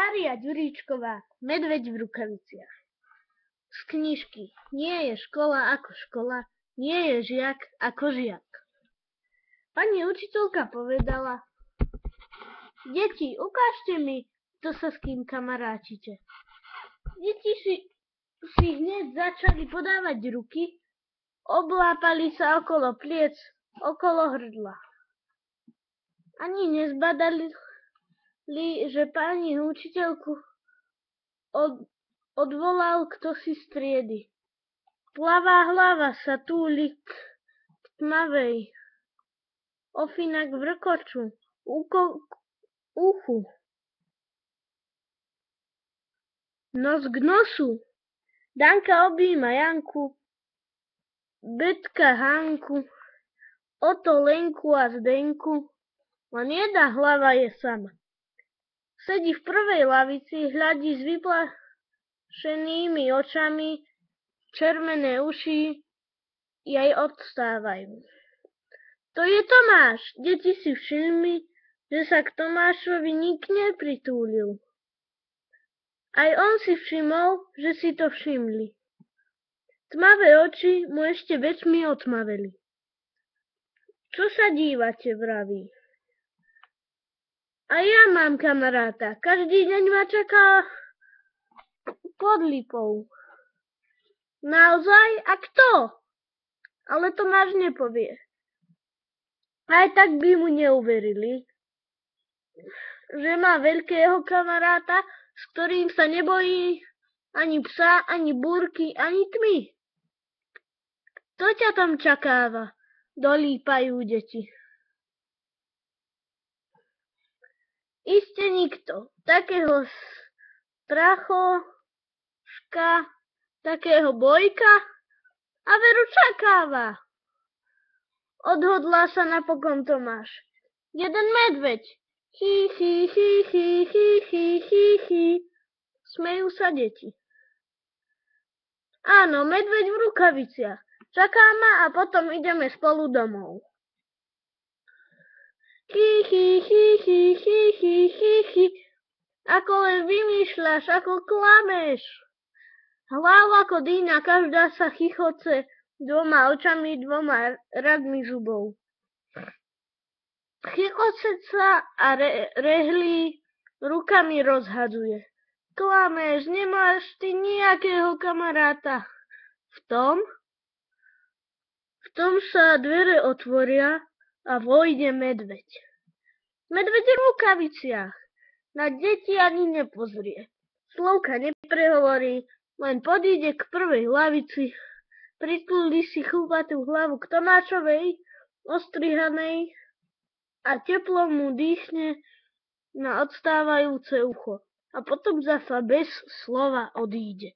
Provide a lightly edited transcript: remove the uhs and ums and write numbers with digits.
Mária Ďuríčková, Medveď v rukaviciach. Z knižky Nie je škola ako škola, nie je žiak ako žiak. Pani učiteľka povedala: Deti, ukážte mi, kto sa s kým kamarátite. Deti si hneď začali podávať ruky, oblápali sa okolo pliec, okolo hrdla. Ani nezbadali, že pani učiteľku odvolal ktosi z triedy. Plavá hlava sa túli k tmavej, ofinak vrkoču, uchu, nos k nosu. Danka objíma Janku, Betka Hanku, Oto Lenku a Zdenku, len jedna hlava je sama. Sedí v prvej lavici, hľadí s vyplašenými očami, červené uši jej odstávajú. To je Tomáš. Deti si všimli, že sa k Tomášovi nik nepritúlil. Aj on si všimol, že si to všimli. Tmavé oči mu ešte väčšmi otmaveli. Čo sa dívate, vraví. A ja mám kamaráta. Každý deň ma čaká pod lipou. Naozaj? A kto? Ale Tomáš nepovie. Aj tak by mu neuverili, že má veľkého kamaráta, s ktorým sa nebojí ani psa, ani búrky, ani tmy. Kto ťa tam čakáva? Dolípajú deti. Iste nikto. Takého strachoška, takého bojka a veru čakáva. Odhodlá sa napokon Tomáš. Jeden medveď. Hí, hí, hí, hí, hí, hí, hí, hí. Smejú sa deti. Áno, medveď v rukaviciach. Čaká ma a potom ideme spolu domov. Hí, hí, hí, hí, hí, hí, hí, hí. Ako len vymýšľaš, ako klameš. Hlava ako dýna, každá sa chichoce dvoma očami, dvoma radmi zubov. Chichoce sa a rehlí, rukami rozhadzuje. Klameš, nemáš ty nejakého kamaráta. V tom sa dvere otvoria a vojde medveď. Medveď v rukaviciach. Na deti ani nepozrie. Slovka neprehovorí, len podíde k prvej lavici, pritúli si chlupatú hlavu k Tomášovej, ostrihanej, a teplo mu dýchne na odstávajúce ucho. A potom zasa bez slova odíde.